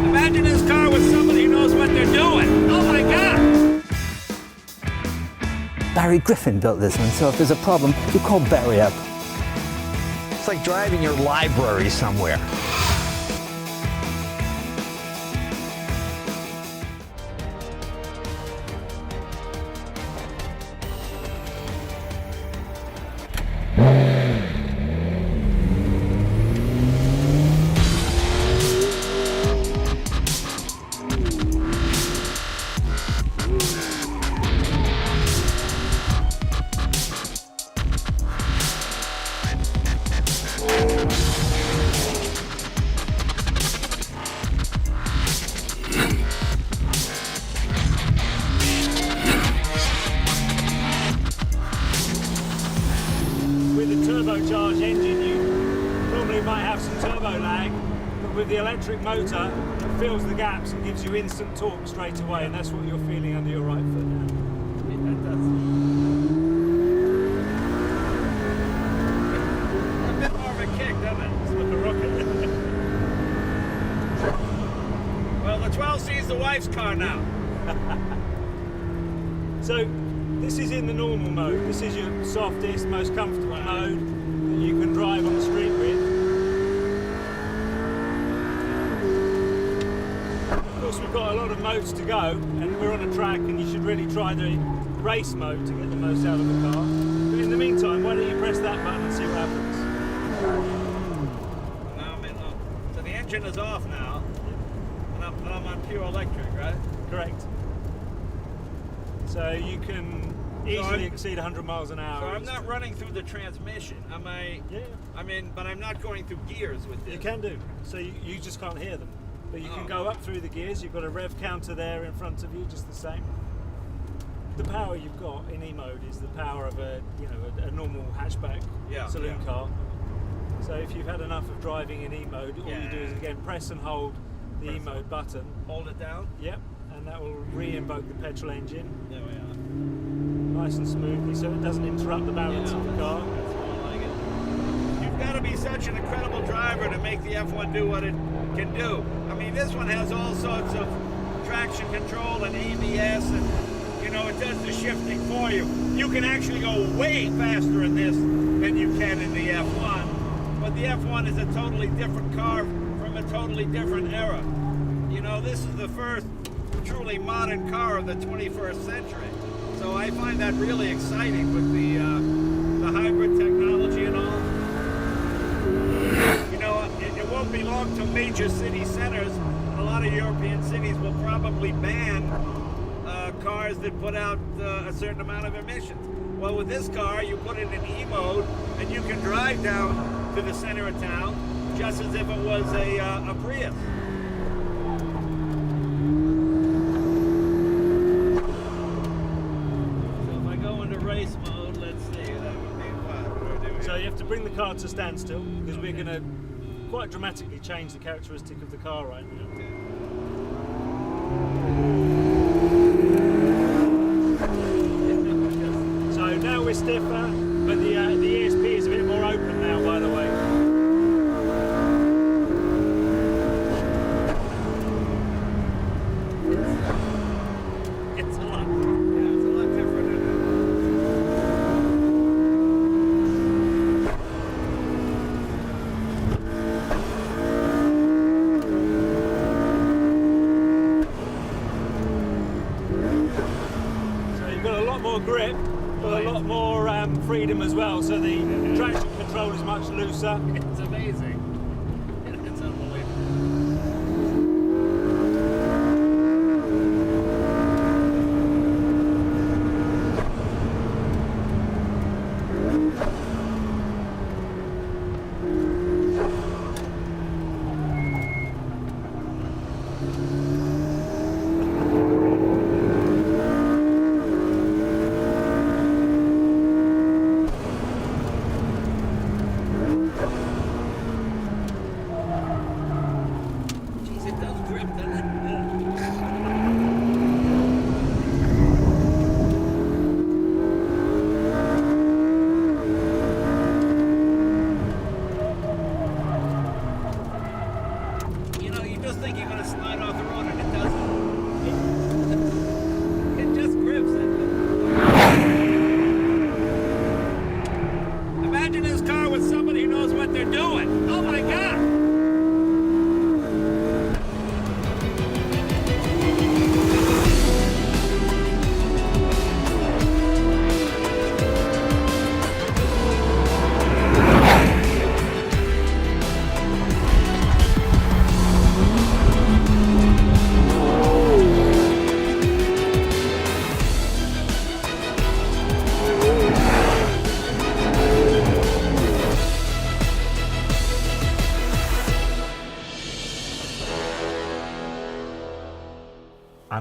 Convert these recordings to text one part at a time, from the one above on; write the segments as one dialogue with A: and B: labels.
A: Imagine this car with somebody who knows what they're doing. Oh my God!
B: Barry Griffin built this one, so if there's a problem, you call Barry up.
C: It's like driving your library somewhere.
D: Turbocharged engine, you normally might have some turbo lag, but with the electric motor, it fills the gaps and gives you instant torque straight away, and that's what you're feeling under your right foot now.
A: It does. A bit more of a kick, doesn't it?
D: It's like a rocket.
A: Well, the 12C is the wife's car now.
D: So, this is in the normal mode. This is your softest, most comfortable mode that you can drive on the street with. Of course, we've got a lot of modes to go, and we're on a track, and you should really try the race mode to get the most out of the car. But in the meantime, why don't you press that button and see what happens?
A: Now I'm in, so the engine is off now, and I'm on pure electric, right?
D: Correct. So you can easily exceed 100 miles an hour.
A: So I'm not running through the transmission, am I?
D: Yeah.
A: I mean, but I'm not going through gears with this.
D: You can do. So you just can't hear them. But you can go up through the gears. You've got a rev counter there in front of you, just the same. The power you've got in E-mode is the power of a normal hatchback saloon car. So if you've had enough of driving in E-mode, all you do is again press and hold the E-mode button.
A: Hold it down?
D: Yep. And that will re-invoke the petrol engine.
A: There we are.
D: Nice and smoothly, so it doesn't interrupt the balance of the car.
A: That's more like it. You've got to be such an incredible driver to make the F1 do what it can do. I mean, this one has all sorts of traction control and ABS, and it does the shifting for you. You can actually go way faster in this than you can in the F1. But the F1 is a totally different car from a totally different era. This is the first truly modern car of the 21st century. So I find that really exciting with the hybrid technology and all. It won't be long till major city centers, a lot of European cities will probably ban cars that put out a certain amount of emissions. Well, with this car, you put it in E-mode, and you can drive down to the center of town just as if it was a Prius.
D: So you have to bring the car to a standstill because we're going to quite dramatically change the characteristic of the car right now. So now we're stiffer, but the ESP is a bit more open now, by the way. It's a lot.
A: Yeah, it's a lot different, isn't it?
D: Grip, but a lot more freedom as well, so the traction control is much looser.
A: It's amazing. It's unbelievable.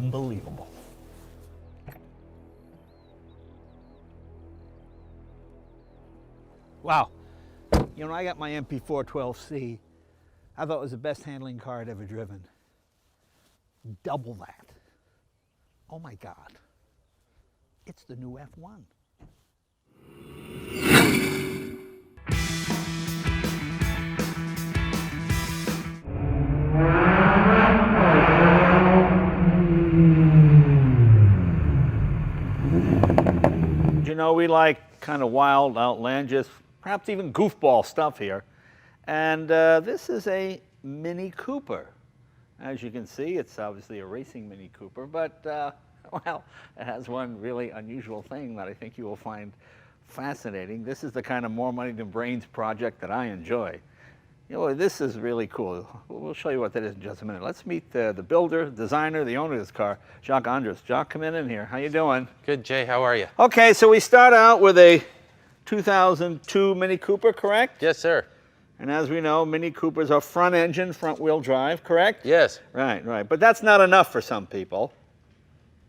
C: unbelievable. Wow. You know, I got my MP4 12C. I thought it was the best handling car I'd ever driven. Double that. Oh my God. It's the new F1. You know, we like kind of wild, outlandish, perhaps even goofball stuff here. And this is a Mini Cooper. As you can see, it's obviously a racing Mini Cooper, but well, it has one really unusual thing that I think you will find fascinating. This is the kind of more money than brains project that I enjoy. You know, this is really cool. We'll show you what that is in just a minute. Let's meet the builder, designer, the owner of this car, Jacques Andres. Jacques, come in here. How you doing?
E: Good, Jay. How are you?
C: Okay, so we start out with a 2002 Mini Cooper, correct?
E: Yes, sir.
C: And as we know, Mini Coopers are front engine, front wheel drive, correct?
E: Yes.
C: Right, right. But that's not enough for some people.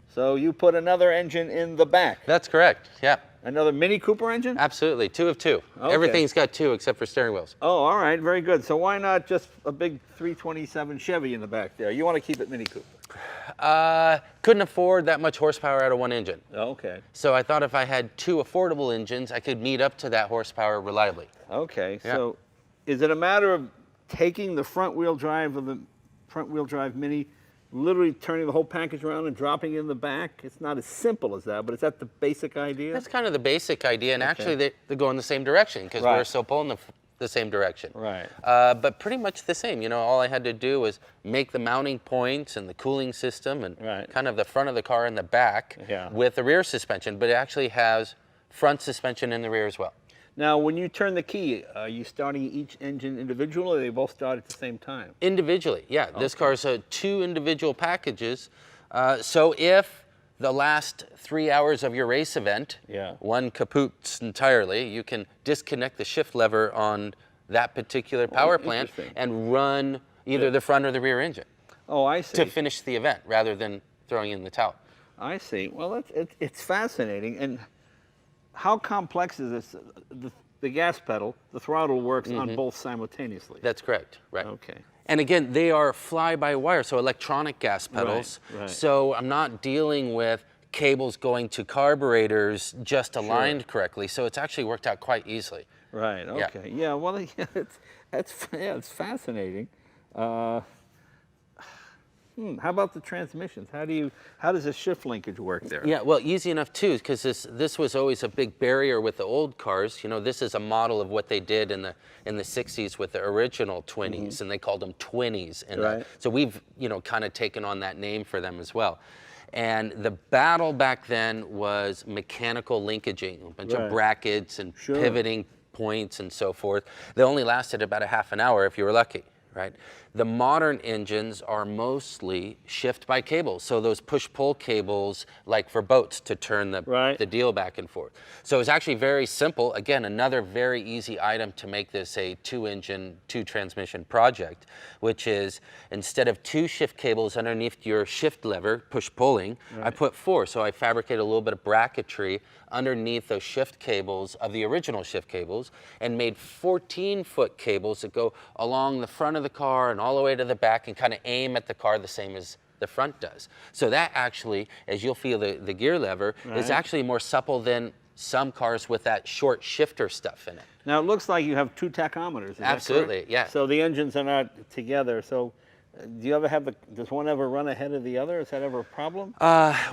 C: So you put another engine in the back.
E: That's correct. Yeah.
C: Another Mini Cooper engine?
E: Absolutely. 2 of 2.
C: Okay.
E: Everything's got 2 except for steering wheels.
C: Oh, all right. Very good. So why not just a big 327 Chevy in the back there? You want to keep it Mini Cooper?
E: Couldn't afford that much horsepower out of one engine.
C: Okay.
E: So I thought if I had 2 affordable engines, I could meet up to that horsepower reliably.
C: Okay.
E: Yeah.
C: So is it a matter of taking the front wheel drive of the front wheel drive Mini, literally turning the whole package around and dropping it in the back? It's not as simple as that, but is that the basic idea?
E: That's kind of the basic idea, and actually they go in the same direction because
C: Right.
E: we're still pulling the same direction.
C: Right.
E: But pretty much the same. You know, all I had to do was make the mounting points and the cooling system and
C: Right.
E: kind of the front of the car and the back
C: Yeah.
E: with the rear suspension, but it actually has front suspension in the rear as well.
C: Now, when you turn the key, are you starting each engine individually, or they both start at the same time?
E: Individually, yeah. This car's 2 individual packages. So if the last 3 hours of your race event,
C: Yeah.
E: one kapoots entirely, you can disconnect the shift lever on that particular power plant
C: interesting.
E: and run either the front or the rear engine
C: Oh, I see.
E: to finish the event rather than throwing in the towel.
C: I see. Well, it's fascinating. And how complex is this? The gas pedal, the throttle works on both simultaneously.
E: That's correct, right.
C: Okay.
E: And again, they are fly-by-wire, so electronic gas pedals.
C: right.
E: So I'm not dealing with cables going to carburetors just aligned correctly. So it's actually worked out quite easily.
C: Right.
E: Yeah.
C: Okay. Yeah. Well, it's fascinating. How about the transmissions? How does the shift linkage work there?
E: Yeah, well, easy enough too, because this was always a big barrier with the old cars. You know, this is a model of what they did in the 60s with the original 20s, and they called them 20s. And
C: Right.
E: so we've, you know, kind of taken on that name for them as well. And the battle back then was mechanical linkaging, a bunch
C: Right.
E: of brackets and
C: Sure.
E: pivoting points and so forth. They only lasted about a half an hour if you were lucky, right? The modern engines are mostly shift by cables. So those push-pull cables, like for boats to turn the deal back and forth. So it's actually very simple. Again, another very easy item to make this a 2-engine, 2-transmission project, which is instead of 2 shift cables underneath your shift lever, push-pulling, I put 4. So I fabricated a little bit of bracketry underneath those shift cables of the original shift cables and made 14-foot cables that go along the front of the car and all the way to the back and kind of aim at the car the same as the front does. So that actually, as you'll feel the gear lever, is actually more supple than some cars with that short shifter stuff in it.
C: Now, it looks like you have 2 tachometers. Is that
E: Absolutely,
C: correct?
E: yeah.
C: So the engines are not together. So do you ever have does one ever run ahead of the other? Is that ever a problem?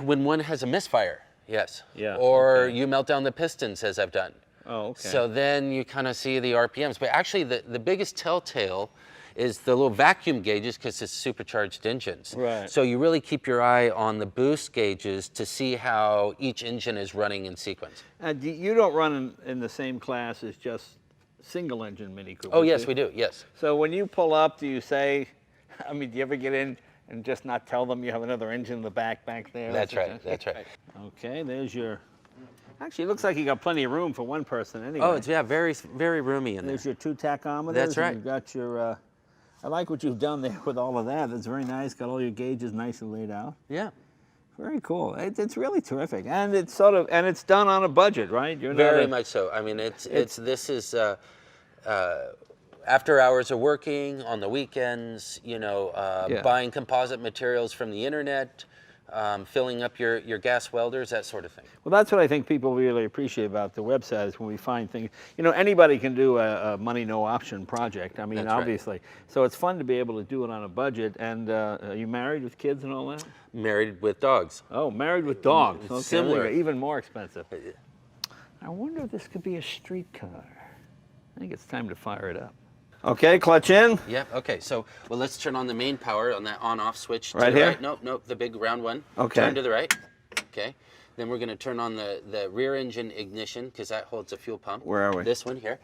E: When one has a misfire, yes.
C: Yeah,
E: Or
C: okay.
E: you melt down the pistons, as I've done.
C: Oh, okay.
E: So then you kind of see the RPMs. But actually, the biggest telltale is the little vacuum gauges because it's supercharged engines.
C: Right.
E: So you really keep your eye on the boost gauges to see how each engine is running in sequence.
C: You don't run in the same class as just single engine Mini Coopers.
E: Oh, yes,
C: do
E: we
C: you?
E: do, yes.
C: So when you pull up, do you say, I mean, do you ever get in and just not tell them you have another engine in the back there?
E: That's right, that's right.
C: Okay, there's your, actually it looks like you got plenty of room for one person anyway.
E: Oh, it's, yeah, very, very roomy in there.
C: There's your 2 tachometers.
E: That's right.
C: And you've got your, I like what you've done there with all of that. That's very nice. Got all your gauges nicely laid out.
E: Yeah.
C: Very cool. It's really terrific, and it's sort of it's done on a budget, right? You're
E: Very
C: not
E: much so. I mean, this is after hours of working on the weekends. You know, buying composite materials from the internet. Filling up your gas welders, that sort of thing.
C: Well, that's what I think people really appreciate about the website is when we find things. You know, anybody can do a money no option project. I mean,
E: That's right.
C: obviously. So it's fun to be able to do it on a budget. And are you married with kids and all that?
E: Married with dogs.
C: Oh, married with dogs. Okay,
E: Similar.
C: even more expensive. I wonder if this could be a street car. I think it's time to fire it up. Okay, clutch in.
E: Yep. Okay. So, well, let's turn on the main power on that on-off switch. To
C: Right
E: the
C: here?
E: Right. Nope. The big round one.
C: Okay.
E: Turn to the right. Okay. Then we're going to turn on the rear engine ignition because that holds a fuel pump.
C: Where are we?
E: This one here.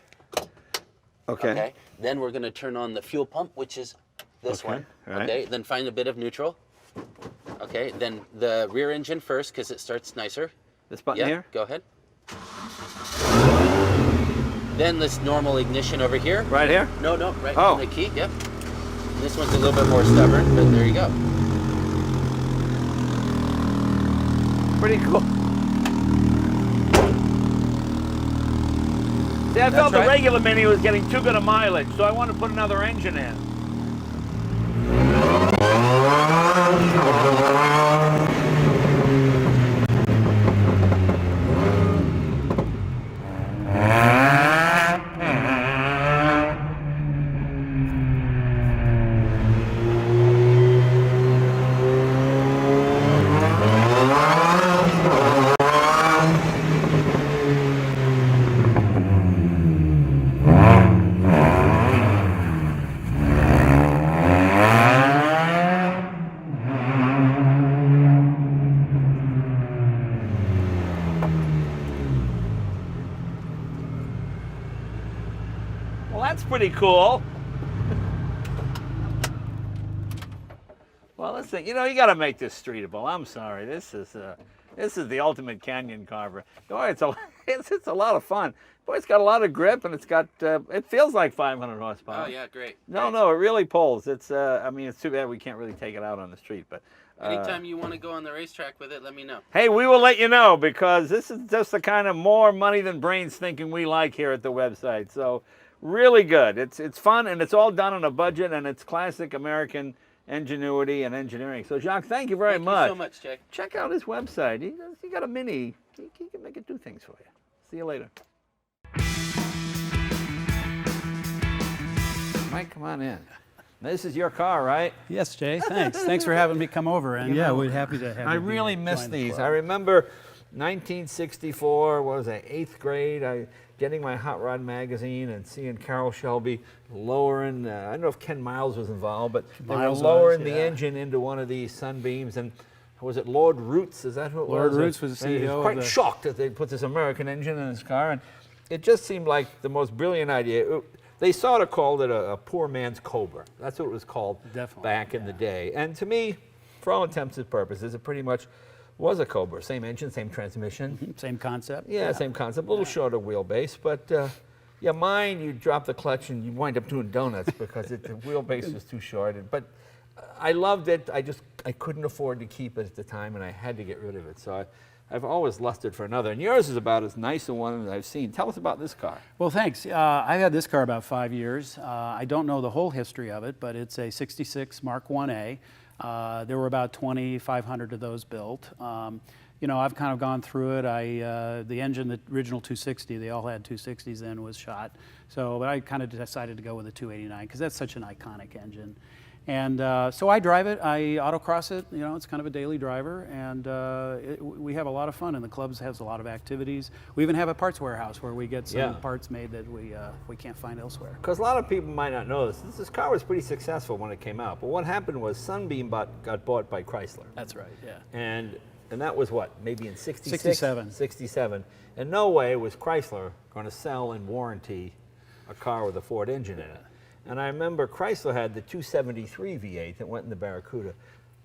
C: Okay.
E: Okay. Then we're going to turn on the fuel pump, which is this
C: Okay,
E: one.
C: all right.
E: Okay. Then find a bit of neutral. Okay. Then the rear engine first because it starts nicer.
C: This button
E: Yeah.
C: here?
E: Go ahead. Then this normal ignition over here.
C: Right here?
E: No, right
C: Oh.
E: on the key, yep. This one's a little bit more stubborn, but there you go.
C: Pretty cool. See, I felt the
E: right.
C: regular Mini was getting too good a mileage, so I want to put another engine in. Well, that's pretty cool. Well, let's think. You know, you got to make this streetable. I'm sorry. This is the ultimate canyon carver. Boy, it's a lot of fun. Boy, it's got a lot of grip, and it's got it feels like 500 horsepower.
E: Oh yeah, great.
C: No, it really pulls. It's I mean, it's too bad we can't really take it out on the street, but.
E: Anytime you want to go on the racetrack with it, let me know.
C: Hey, we will let you know because this is just the kind of more money than brains thinking we like here at the website. So really good. It's fun and it's all done on a budget and it's classic American ingenuity and engineering. So Jacques, thank you very much.
E: Thank you so much, Jay.
C: Check out his website. He got a Mini. He can make it do things for you. See you later. Mike, come on in. This is your car, right?
F: Yes, Jay. Thanks. Thanks for having me come over. And yeah, we're happy to have you.
C: I really miss
F: join the
C: these.
F: club.
C: I remember 1964, what was I, 8th grade, getting my Hot Rod magazine and seeing Carroll Shelby lowering, I don't know if Ken Miles was involved, but they were
F: Miles
C: lowering
F: was,
C: the
F: yeah.
C: engine into one of these Sunbeams. And was it Lord Roots? Is that who it
F: Lord
C: was?
F: Roots was the
C: And he
F: CEO
C: was
F: of
C: quite
F: the-
C: shocked that they put this American engine in his car. And it just seemed like the most brilliant idea. They sort of called it a poor man's Cobra. That's what it was called
F: Definitely,
C: back in the day. And to me, for all intents and purposes, it pretty much was a Cobra. Same engine, same transmission.
F: Same concept.
C: Yeah, same concept. A little shorter wheelbase, but yeah, mine, you drop the clutch and you wind up doing donuts because the wheelbase was too short. But I loved it. I couldn't afford to keep it at the time, and I had to get rid of it. So I've always lusted for another. And yours is about as nice a one as I've seen. Tell us about this car.
F: Well, thanks. I've had this car about 5 years. I don't know the whole history of it, but it's a 66 Mark 1A. There were about 2,500 of those built. You know, I've kind of gone through it. The engine, the original 260, they all had 260s then, was shot. So, but I kind of decided to go with a 289 because that's such an iconic engine. And so I drive it, I autocross it, you know, it's kind of a daily driver, and we have a lot of fun, and the club has a lot of activities. We even have a parts warehouse where we get some parts made that we can't find elsewhere.
C: Because a lot of people might not know this. This car was pretty successful when it came out, but what happened was Sunbeam got bought by Chrysler.
F: That's right, yeah.
C: And that was what, maybe in 66?
F: 67.
C: 67. In no way was Chrysler going to sell and warranty a car with a Ford engine in it. And I remember Chrysler had the 273 V8 that went in the Barracuda.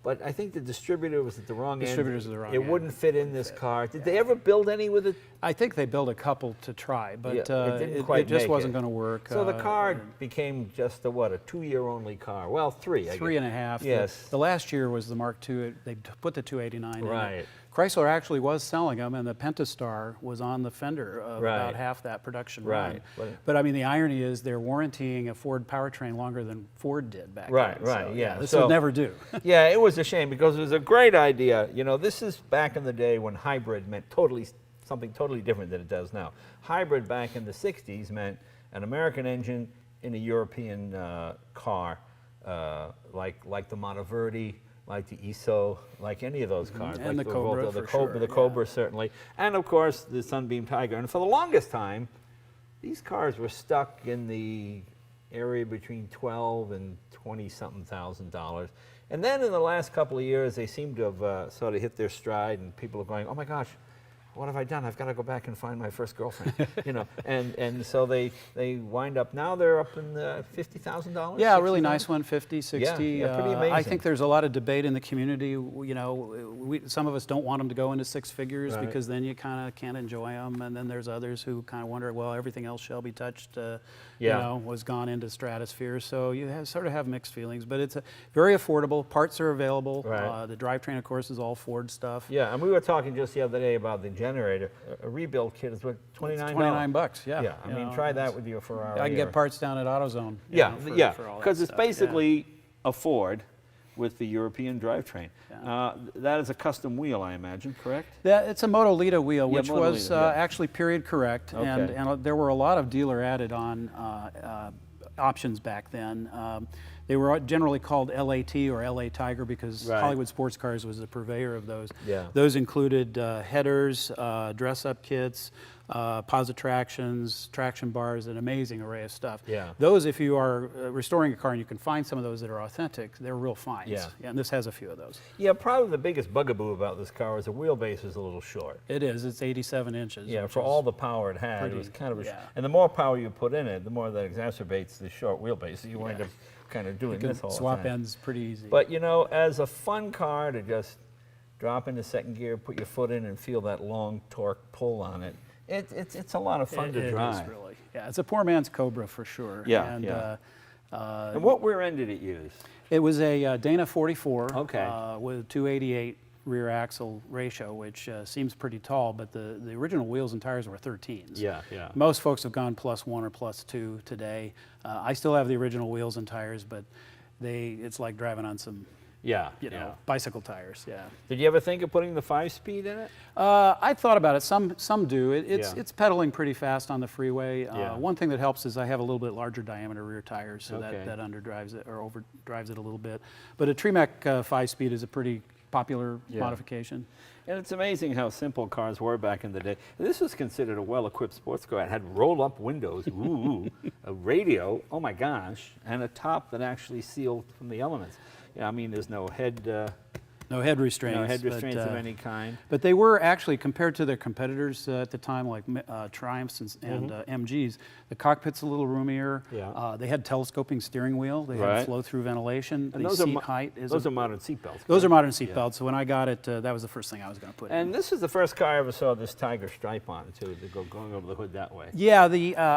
C: but I think the distributor was at the wrong end.
F: Distributors are the wrong
C: It
F: end.
C: wouldn't fit in this car. Did they ever build any with it?
F: I think they built a couple to try, but
C: Yeah, it didn't quite
F: it just
C: make
F: wasn't
C: it.
F: going to work.
C: So the car became just a what, a 2-year-only car? Well, 3. I guess.
F: 3.5.
C: Yes.
F: The last year was the Mark II. They put the 289 in it.
C: Right.
F: Chrysler actually was selling them, and the Pentastar was on the fender of
C: Right.
F: about half that production
C: Right.
F: run. But I mean, the irony is they're warrantying a Ford powertrain longer than Ford did back
C: Right,
F: then.
C: right,
F: So,
C: yeah.
F: This
C: So-
F: would never do.
C: Yeah, it was a shame because it was a great idea. You know, this is back in the day when hybrid meant something totally different than it does now. Hybrid back in the 60s meant an American engine in a European car, like the Monteverdi, like the ISO, like any of those cars.
F: And
C: like
F: the Cobra,
C: the
F: for
C: Cobra,
F: sure,
C: the
F: yeah.
C: Cobra certainly, and of course the Sunbeam Tiger. And for the longest time, these cars were stuck in the area between $12,000 and $20-something thousand. And then in the last couple of years, they seem to have sort of hit their stride, and people are going, "Oh my gosh, what have I done? I've got to go back and find my first girlfriend." You know, and so they wind up now they're up in the $50,000.
F: Yeah, a really nice one, 50, 60.
C: Yeah, pretty
F: I
C: amazing.
F: think there's a lot of debate in the community. You know, some of us don't want them to go into 6 figures
C: Right.
F: because then you kind of can't enjoy them. And then there's others who kind of wonder, well, everything else shall be touched, you
C: Yeah.
F: know, was gone into stratosphere. So you sort of have mixed feelings. But it's very affordable. Parts are available.
C: Right.
F: The drivetrain, of course, is all Ford stuff.
C: Yeah, and we were talking just the other day about the generator. A rebuild kit is what, $29?
F: $29, yeah.
C: Yeah, I
F: You
C: mean,
F: know,
C: try that
F: it's-
C: with your Ferrari.
F: I can
C: or-
F: get parts down at AutoZone. you
C: Yeah,
F: know, for all that
C: because it's
F: stuff, yeah.
C: basically a Ford with the European drivetrain.
F: Yeah.
C: That is a custom wheel, I imagine, correct?
F: Yeah, it's a Moto Lita wheel,
C: Yeah,
F: which
C: Moto
F: was
C: Lita, yeah.
F: actually period correct, and,
C: Okay.
F: and there were a lot of dealer added on options back then. They were generally called LAT or LA Tiger because
C: Right.
F: Hollywood Sports Cars was the purveyor of those.
C: Yeah.
F: Those included headers, dress-up kits, posit tractions, traction bars, an amazing array of stuff.
C: Yeah.
F: Those, if you are restoring a car and you can find some of those that are authentic, they're real finds.
C: Yeah.
F: And this has a few of those.
C: Yeah, probably the biggest bugaboo about this car is the wheelbase is a little short.
F: It is. It's 87 inches.
C: Yeah,
F: which
C: for
F: is-
C: all the power it had, it was
F: pretty-
C: kind of a
F: yeah.
C: and the more power you put in it, the more that exacerbates the short wheelbase. You wind up kind of doing
F: You can
C: this all
F: swap
C: the time.
F: ends pretty easy.
C: But you know, as a fun car to just drop into second gear, put your foot in, and feel that long torque pull on it, it's a lot of fun to
F: It
C: drive.
F: is really. Yeah, it's a poor man's Cobra for sure.
C: Yeah,
F: and,
C: yeah. And what rear end did it use?
F: It was a Dana 44
C: Okay.
F: with 288 rear axle ratio, which seems pretty tall, but the original wheels and tires were 13s.
C: Yeah, yeah.
F: Most folks have gone +1 or +2 today. I still have the original wheels and tires, but it's like driving on some,
C: Yeah,
F: you know,
C: yeah.
F: bicycle tires. Yeah.
C: Did you ever think of putting the 5-speed in it?
F: I thought about it. Some do.
C: Yeah.
F: It's pedaling pretty fast on the freeway.
C: Yeah.
F: One thing that helps is I have a little bit larger diameter rear tires, so
C: Okay.
F: that underdrives it or overdrives it a little bit. But a Tremec 5-speed is a pretty popular
C: Yeah.
F: modification.
C: And it's amazing how simple cars were back in the day. This was considered a well-equipped sports car. It had roll-up windows, ooh, a radio, oh my gosh, and a top that actually sealed from the elements. Yeah, I mean, there's no head
F: No head restraints.
C: of any kind.
F: But they were actually, compared to their competitors at the time, like Triumphs and MGs, the cockpit's a little roomier.
C: Yeah.
F: They had telescoping steering wheel. They
C: Right.
F: had flow-through ventilation.
C: And
F: The
C: those are
F: seat
C: mo-
F: height is
C: Those are modern seatbelts.
F: those are
C: correct?
F: modern seat belts. So when I got it, that was the first thing I was going to put in.
C: And this is the first car I ever saw this Tiger stripe on it, too, going over the hood that way.
F: Yeah,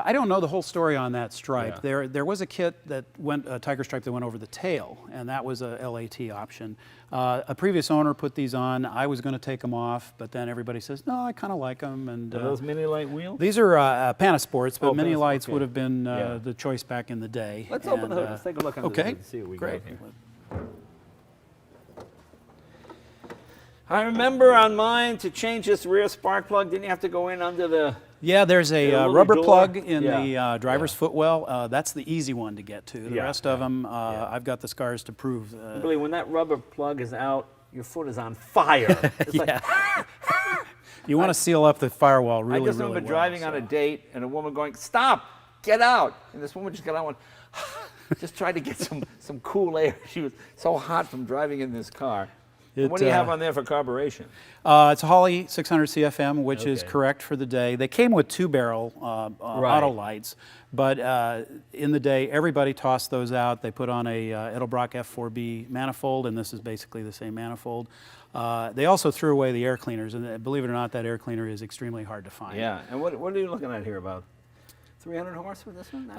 F: I don't know the whole story on that stripe.
C: Yeah.
F: There was a kit that went a Tiger stripe that went over the tail, and that was a LAT option. A previous owner put these on. I was going to take them off, but then everybody says, no, I kind of like them. And
C: Are those mini light wheels?
F: these are Panasports, but
C: Oh,
F: Mini
C: Panasport,
F: Lights
C: okay.
F: would have been
C: Yeah.
F: the choice back in the day.
C: Let's open the
F: And,
C: hood. Let's take a look under the
F: okay,
C: hood and see what we
F: great.
C: got here. I remember on mine, to change this rear spark plug, didn't you have to go in under the...
F: Yeah, there's a
C: little
F: rubber
C: door.
F: plug in
C: Yeah.
F: the driver's footwell. That's the easy one to get to. The
C: Yeah,
F: rest of
C: right.
F: them,
C: Yeah.
F: I've got the scars to prove.
C: Billy, when that rubber plug is out, your foot is on fire. It's like,
F: You want to seal up the firewall
C: I
F: really,
C: just
F: really
C: remember
F: well,
C: driving on a
F: so.
C: date and a woman going, "Stop, get out!" And this woman just got out and went, just tried to get some cool air. She was so hot from driving in this car. What do you have on there for carburation?
F: It's a Holley 600 CFM, which is
C: Okay.
F: correct for the day. They came with 2-barrel auto lights, but in the day, everybody tossed those out. They put on a Edelbrock F4B manifold, and this is basically the same manifold. They also threw away the air cleaners, and believe it or not, that air cleaner is extremely hard to find.
C: Yeah, and what are you looking at here, about 300 horse with this one?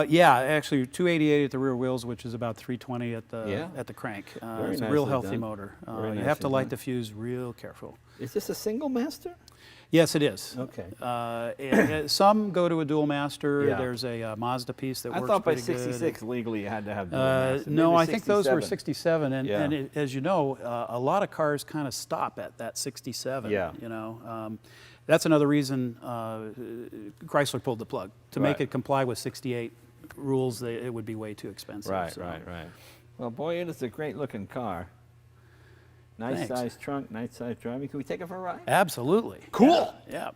F: Yeah, actually 288 at the rear wheels, which is about 320 at the crank. It's a real
C: nicely
F: healthy
C: done.
F: motor.
C: Very
F: You have to
C: nicely
F: light
C: done.
F: the fuse real careful.
C: Is this a single master?
F: Yes, it is.
C: Okay.
F: Some go to a dual master.
C: Yeah.
F: There's a Mazda piece that
C: I
F: works
C: thought by
F: pretty good.
C: 66 legally you had to have dual master.
F: No,
C: Maybe
F: I think those were
C: 67.
F: 67, and,
C: Yeah.
F: as you know, a lot of cars kind of stop at that 67.
C: Yeah.
F: You know, that's another reason Chrysler pulled the plug. To make
C: Right.
F: it comply with 68 rules, it would be way too expensive.
C: Right,
F: so.
C: right. Well, boy, it is a great looking car. Nice
F: Thanks.
C: size trunk, nice size driving. Can we take it for a ride?
F: Absolutely.
C: Cool.
F: Yeah.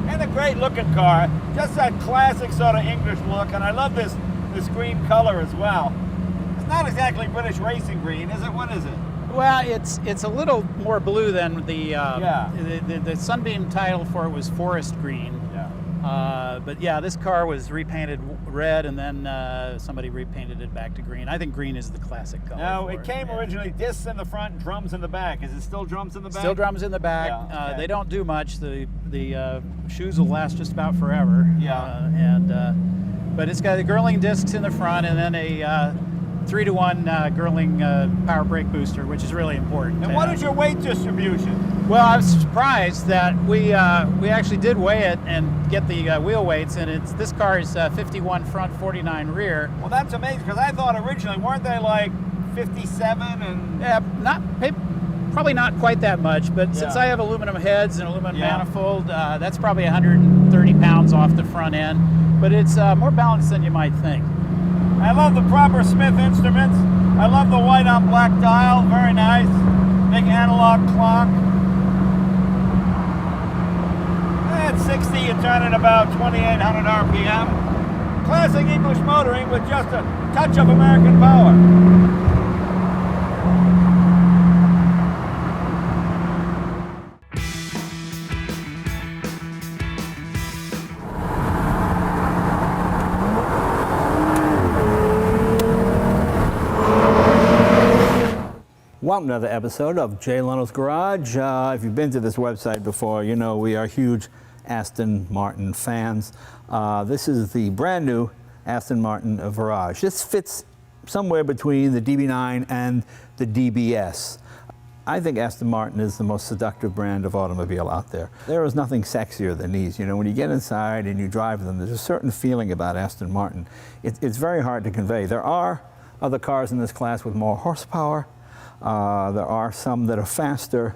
A: And a great looking car, just that classic sort of English look, and I love this green color as well. It's not exactly British racing green, is it? What is it?
F: Well, it's a little more blue than the
A: Yeah.
F: the Sunbeam title for it was forest green.
A: Yeah.
F: But yeah, this car was repainted red, and then somebody repainted it back to green. I think green is the classic color.
A: Now,
F: for
A: it came
F: yeah.
A: originally discs in the front, drums in the back. Is it still drums in the back?
F: Still drums in the back.
A: Yeah, okay.
F: They don't do much. The shoes will last just about forever.
A: Yeah.
F: But it's got the Girling discs in the front, and then a 3-to-1 Girling power brake booster, which is really important.
A: And what is your weight distribution?
F: Well, I was surprised that we actually did weigh it and get the wheel weights, and this car is 51 front, 49 rear.
A: Well, that's amazing, because I thought originally, weren't they like 57 and...
F: Probably not quite that much, but since
A: Yeah.
F: I have aluminum heads and aluminum
A: Yeah.
F: manifold, that's probably 130 pounds off the front end, but it's more balanced than you might think.
A: I love the proper Smith instruments. I love the white on black dial, very nice. Big analog clock. At 60, you turn at about 2,800 RPM. Classic English motoring with just a touch of American power.
C: Welcome to another episode of Jay Leno's Garage. If you've been to this website before, you know we are huge Aston Martin fans. This is the brand new Aston Martin Virage. This fits somewhere between the DB9 and the DBS. I think Aston Martin is the most seductive brand of automobile out there. There is nothing sexier than these. You know, when you get inside and you drive them, there's a certain feeling about Aston Martin. It's very hard to convey. There are other cars in this class with more horsepower. There are some that are faster,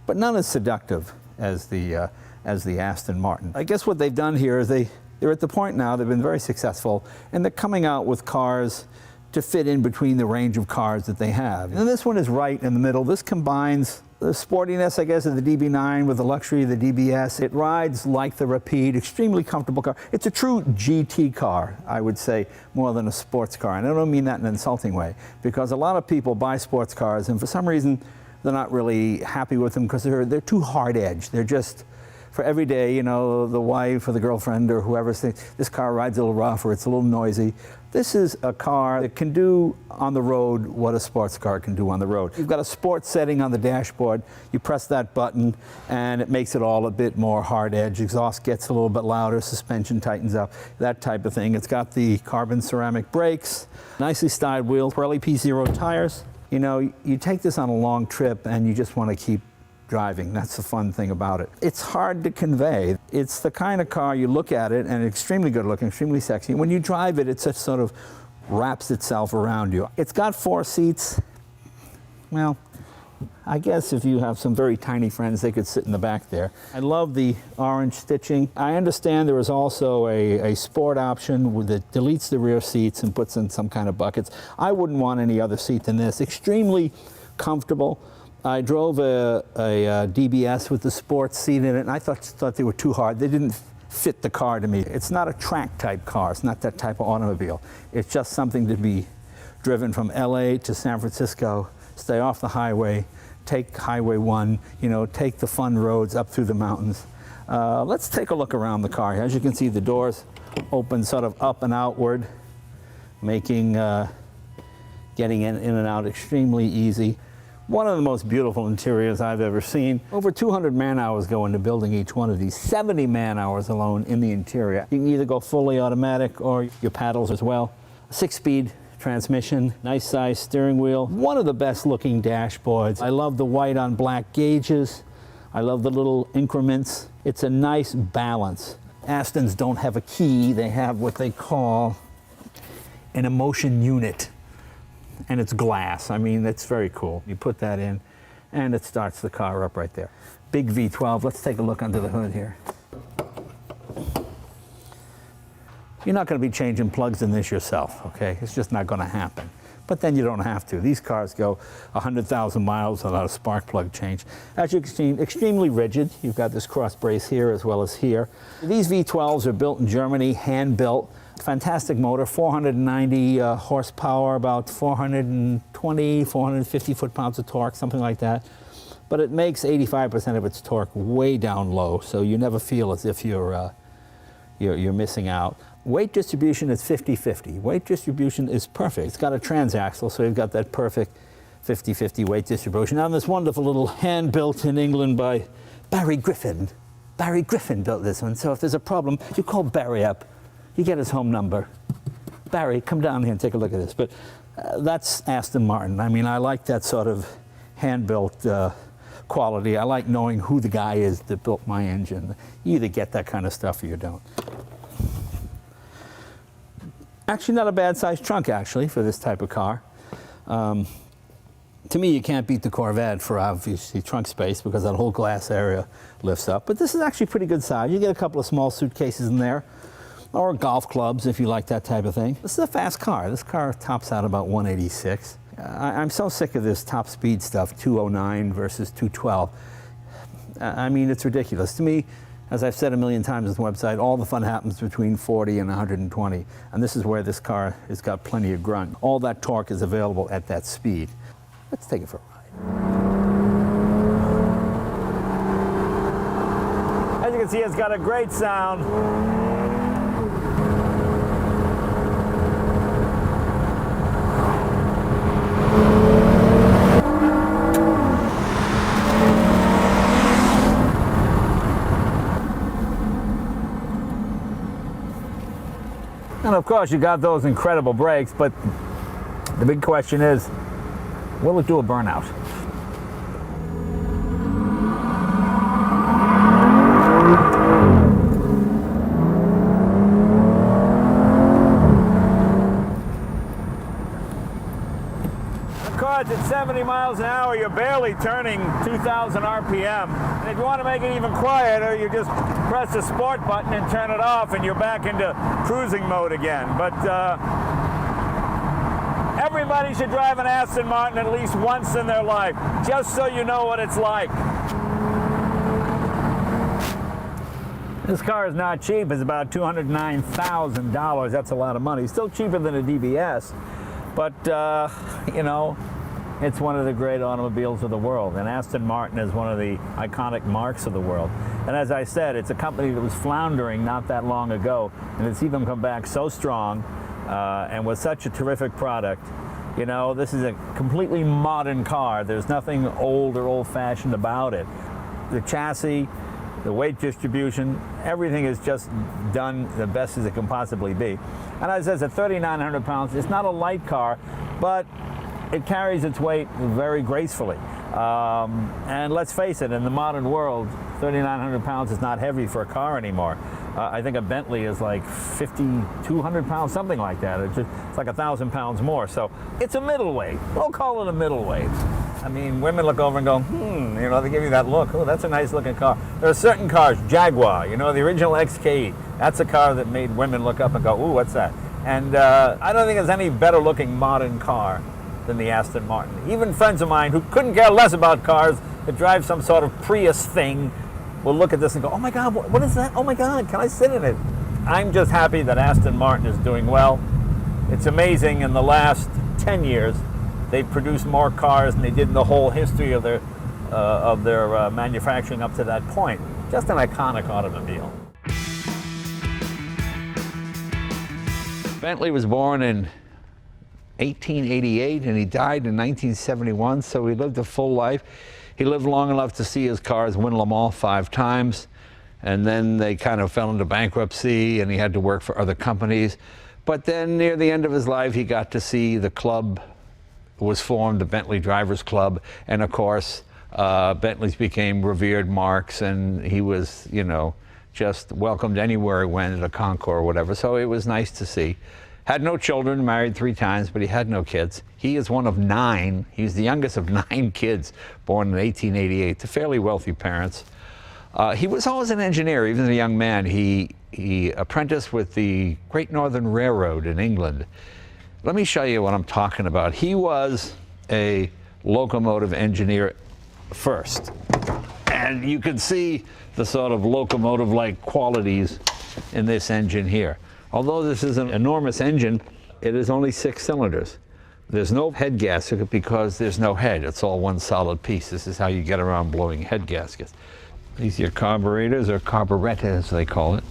C: but none as seductive as the Aston Martin. I guess what they've done here is they're at the point now, they've been very successful, and they're coming out with cars to fit in between the range of cars that they have. And this one is right in the middle. This combines the sportiness, I guess, of the DB9 with the luxury of the DBS. It rides like the Rapide, extremely comfortable car. It's a true GT car, I would say, more than a sports car. And I don't mean that in an insulting way, because a lot of people buy sports cars, and for some reason, they're not really happy with them because they're too hard-edged. They're just, for every day, you know, the wife or the girlfriend or whoever thinks this car rides a little rough or it's a little noisy. This is a car that can do on the road what a sports car can do on the road. You've got a sports setting on the dashboard. You press that button and it makes it all a bit more hard edge. Exhaust gets a little bit louder, suspension tightens up, that type of thing. It's got the carbon ceramic brakes, nicely styled wheels, Pirelli P0 tires. You know, you take this on a long trip and you just want to keep driving. That's the fun thing about it. It's hard to convey. It's the kind of car you look at it and it's extremely good looking, extremely sexy. When you drive it, it just sort of wraps itself around you. It's got 4 seats. Well, I guess if you have some very tiny friends, they could sit in the back there. I love the orange stitching. I understand there is also a sport option that deletes the rear seats and puts in some kind of buckets. I wouldn't want any other seat than this. Extremely comfortable. I drove a DBS with the sports seat in it, and I thought they were too hard. They didn't
B: fit the car to me. It's not a track type car. It's not that type of automobile. It's just something to be driven from LA to San Francisco, stay off the highway, take Highway 1, you know, take the fun roads up through the mountains. Let's take a look around the car. As you can see, the doors open sort of up and outward, making getting in and out extremely easy. One of the most beautiful interiors I've ever seen. Over 200 man-hours go into building each one of these, 70 man-hours alone in the interior. You can either go fully automatic or your paddles as well. 6-speed transmission, nice size steering wheel. One of the best looking dashboards. I love the white on black gauges. I love the little increments. It's a nice balance. Astons don't have a key. They have what they call an emotion unit. And it's glass. I mean, it's very cool. You put that in, and it starts the car up right there. Big V12. Let's take a look under the hood here. You're not going to be changing plugs in this yourself, okay? It's just not going to happen. But then you don't have to. These cars go 100,000 miles without a spark plug change. As you can see, extremely rigid. You've got this cross brace here as well as here. These V12s are built in Germany, hand-built. Fantastic motor, 490 horsepower, about 420, 450 foot-pounds of torque, something like that. But it makes 85% of its torque way down low, so you never feel as if you're missing out. Weight distribution is 50-50. Weight distribution is perfect. It's got a transaxle, so you've got that perfect 50-50 weight distribution. Now, this wonderful little hand-built in England by Barry Griffin. Barry Griffin built this one, so if there's a problem, you call Barry up. You get his home number. Barry, come down here and take a look at this. But that's Aston Martin. I mean, I like that sort of hand-built quality. I like knowing who the guy is that built my engine. You either get that kind of stuff or you don't. Actually, not a bad sized trunk, actually, for this type of car. To me, you can't beat the Corvette for obviously trunk space because that whole glass area lifts up. But this is actually pretty good size. You get a couple of small suitcases in there, or golf clubs if you like that type of thing. This is a fast car. This car tops out about 186. I'm so sick of this top speed stuff, 209 versus 212. I mean, it's ridiculous. To me, as I've said a million times on the website, all the fun happens between 40 and 120. And this is where this car has got plenty of grunt. All that torque is available at that speed. Let's take it for a ride. As you can see, it's got a great sound. And of course, you got those incredible brakes, but the big question is, will it do a burnout? Of course, at 70 miles an hour, you're barely turning 2,000 RPM. And if you want to make it even quieter, you just press the sport button and turn it off, and you're back into cruising mode again. But everybody should drive an Aston Martin at least once in their life, just so you know what it's like. This car is not cheap. It's about $209,000. That's a lot of money. Still cheaper than a DBS, but you know, it's one of the great automobiles of the world, and Aston Martin is one of the iconic marks of the world. And as I said, it's a company that was floundering not that long ago, and it's even come back so strong and with such a terrific product. You know, this is a completely modern car. There's nothing old or old-fashioned about it. The chassis, the weight distribution, everything is just done the best as it can possibly be. And as I said, at 3,900 pounds, it's not a light car, but it carries its weight very gracefully. And let's face it, in the modern world, 3,900 pounds is not heavy for a car anymore. I think a Bentley is like 5,200 pounds, something like that. It's like 1,000 pounds more. So it's a middleweight. We'll call it a middleweight. I mean, women look over and go, you know, they give you that look. Oh, that's a nice looking car. There are certain cars, Jaguar, you know, the original XK, that's a car that made women look up and go, ooh, what's that? And I don't think there's any better looking modern car than the Aston Martin. Even friends of mine who couldn't care less about cars that drive some sort of Prius thing will look at this and go, oh my God, what is that? Oh my God, can I sit in it? I'm just happy that Aston Martin is doing well. It's amazing, in the last 10 years, they've produced more cars than they did in the whole history of their manufacturing up to that point. Just an iconic automobile.
C: Bentley was born in 1888 and he died in 1971, so he lived a full life. He lived long enough to see his cars win Le Mans 5 times, and then they kind of fell into bankruptcy and he had to work for other companies. But then near the end of his life, he got to see the club was formed, the Bentley Drivers Club, and of course, Bentleys became revered marks, and he was, you know, just welcomed anywhere he went, at a concours or whatever. So it was nice to see. Had no children, married 3 times, but he had no kids. He is one of 9. He's the youngest of 9 kids born in 1888 to fairly wealthy parents. He was always an engineer, even as a young man. He apprenticed with the Great Northern Railroad in England. Let me show you what I'm talking about. He was a locomotive engineer first. And you can see the sort of locomotive-like qualities in this engine here. Although this is an enormous engine, it is only 6 cylinders. There's no head gasket because there's no head. It's all one solid piece. This is how you get around blowing head gaskets. These are your carburetors, or carburettor as they call it.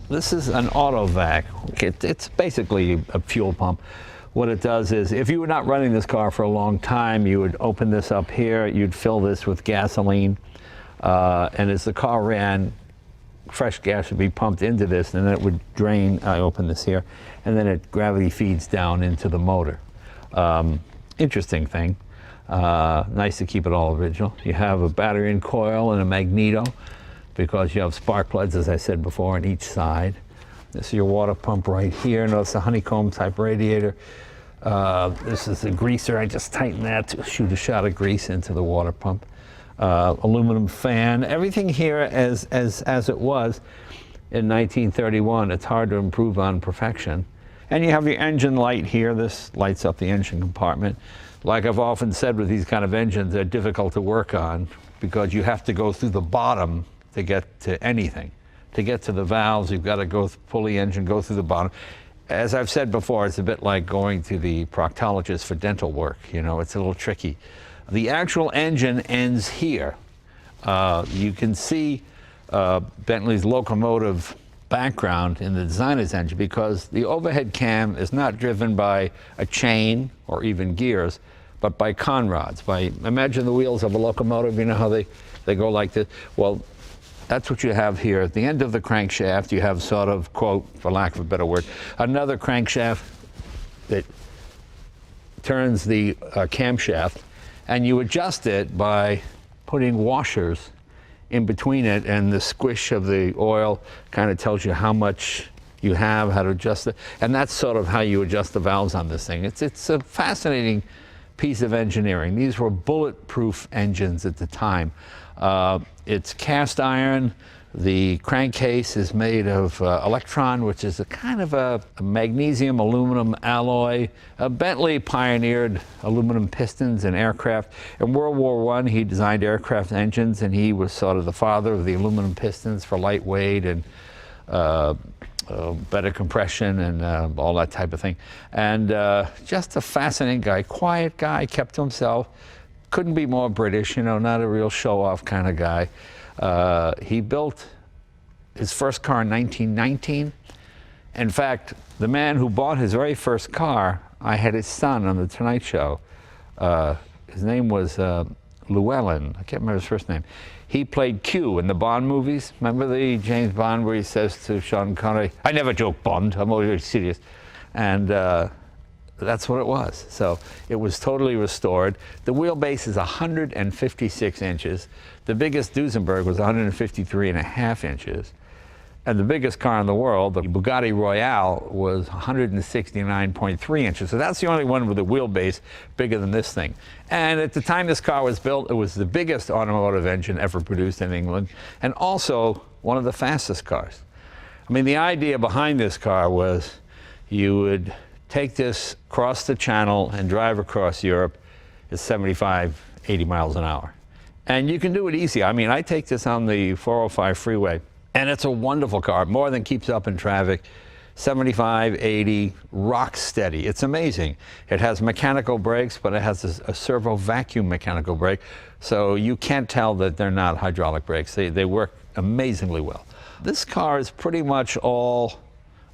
C: This is an auto-vac. It's basically a fuel pump. What it does is, if you were not running this car for a long time, you would open this up here, you'd fill this with gasoline, and as the car ran, fresh gas would be pumped into this, and then it would drain. I open this here, and then it gravity feeds down into the motor. Interesting thing. Nice to keep it all original. You have a battery and coil and a magneto, because you have spark plugs, as I said before, on each side. This is your water pump right here. Notice the honeycomb type radiator. This is the greaser. I just tighten that to shoot a shot of grease into the water pump. Aluminum fan. Everything here as it was in 1931. It's hard to improve on perfection. And you have your engine light here. This lights up the engine compartment. Like I've often said with these kind of engines, they're difficult to work on because you have to go through the bottom to get to anything. To get to the valves, you've got to pull the engine, go through the bottom. As I've said before, it's a bit like going to the proctologist for dental work. You know, it's a little tricky. The actual engine ends here. You can see Bentley's locomotive background in the designer's engine, because the overhead cam is not driven by a chain or even gears, but by conrods. Imagine the wheels of a locomotive, you know how they go like this? Well, that's what you have here. At the end of the crankshaft, you have sort of, quote, for lack of a better word, another crankshaft that turns the camshaft, and you adjust it by putting washers in between it, and the squish of the oil kind of tells you how much you have, how to adjust it, and that's sort of how you adjust the valves on this thing. It's a fascinating piece of engineering. These were bulletproof engines at the time. It's cast iron. The crankcase is made of electron, which is a kind of a magnesium aluminum alloy. Bentley pioneered aluminum pistons in aircraft. In World War I, he designed aircraft engines, and he was sort of the father of the aluminum pistons for lightweight and better compression and all that type of thing. And just a fascinating guy, quiet guy, kept to himself. Couldn't be more British, you know, not a real show-off kind of guy. He built his first car in 1919. In fact, the man who bought his very first car, I had his son on The Tonight Show. His name was Llewellyn. I can't remember his first name. He played Q in the Bond movies. Remember the James Bond where he says to Sean Connery, "I never joke Bond, I'm always serious." And that's what it was. So it was totally restored. The wheelbase is 156 inches. The biggest Duesenberg was 153.5 inches. And the biggest car in the world, the Bugatti Royale, was 169.3 inches. So that's the only one with a wheelbase bigger than this thing. And at the time this car was built, it was the biggest automotive engine ever produced in England, and also one of the fastest cars. I mean, the idea behind this car was you would take this across the channel and drive across Europe at 75, 80 miles an hour.
B: And you can do it easy. I mean, I take this on the 405 freeway, and it's a wonderful car, more than keeps up in traffic. 75, 80, rock steady. It's amazing. It has mechanical brakes, but it has a servo vacuum mechanical brake, so you can't tell that they're not hydraulic brakes. They work amazingly well. This car is pretty much all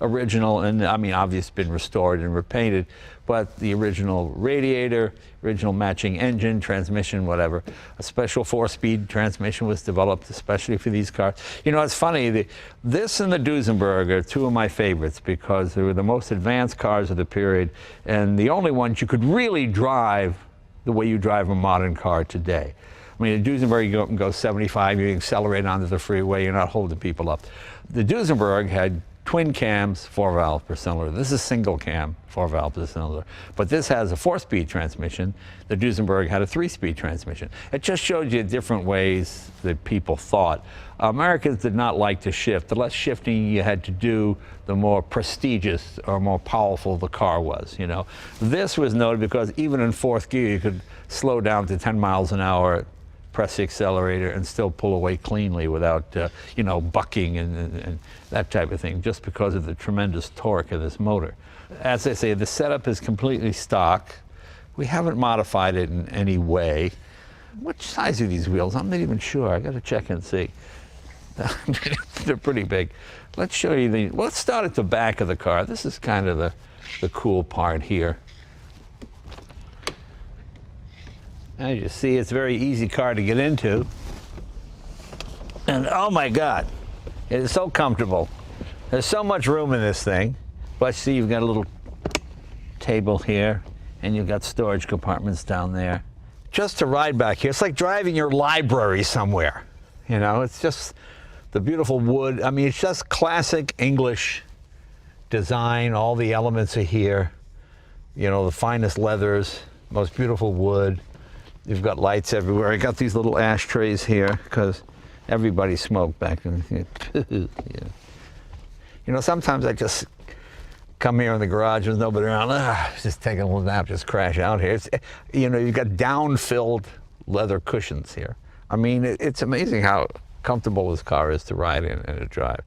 B: original, and I mean, obviously been restored and repainted, but the original radiator, original matching engine, transmission, whatever. A special 4-speed transmission was developed especially for these cars. You know, it's funny, this and the Duesenberg are two of my favorites because they were the most advanced cars of the period and the only ones you could really drive the way you drive a modern car today. I mean, the Duesenberg, you go up and go 75, you accelerate onto the freeway, you're not holding people up. The Duesenberg had twin cams, 4-valve per cylinder. This is single cam, 4-valve per cylinder. But this has a 4-speed transmission. The Duesenberg had a 3-speed transmission. It just showed you different ways that people thought. Americans did not like to shift. The less shifting you had to do, the more prestigious or more powerful the car was, you know. This was noted because even in 4th gear, you could slow down to 10 miles an hour, press the accelerator and still pull away cleanly without, you know, bucking and that type of thing, just because of the tremendous torque of this motor. As I say, the setup is completely stock. We haven't modified it in any way. What size are these wheels? I'm not even sure. I got to check and see. They're pretty big. Let's show you the. Well, let's start at the back of the car. This is kind of the cool part here. As you see, it's a very easy car to get into. And oh my God, it is so comfortable. There's so much room in this thing. But see, you've got a little table here, and you've got storage compartments down there. Just to ride back here, it's like driving your library somewhere. You know, it's just the beautiful wood. I mean, it's just classic English design. All the elements are here. You know, the finest leathers, most beautiful wood. You've got lights everywhere. I got these little ashtrays here because everybody smoked back then. Yeah. You know, sometimes I just come here in the garage, there's nobody around, just take a little nap, just crash out here. It's, you know, you've got down-filled leather cushions here. I mean, it's amazing how comfortable this car is to ride in and to drive.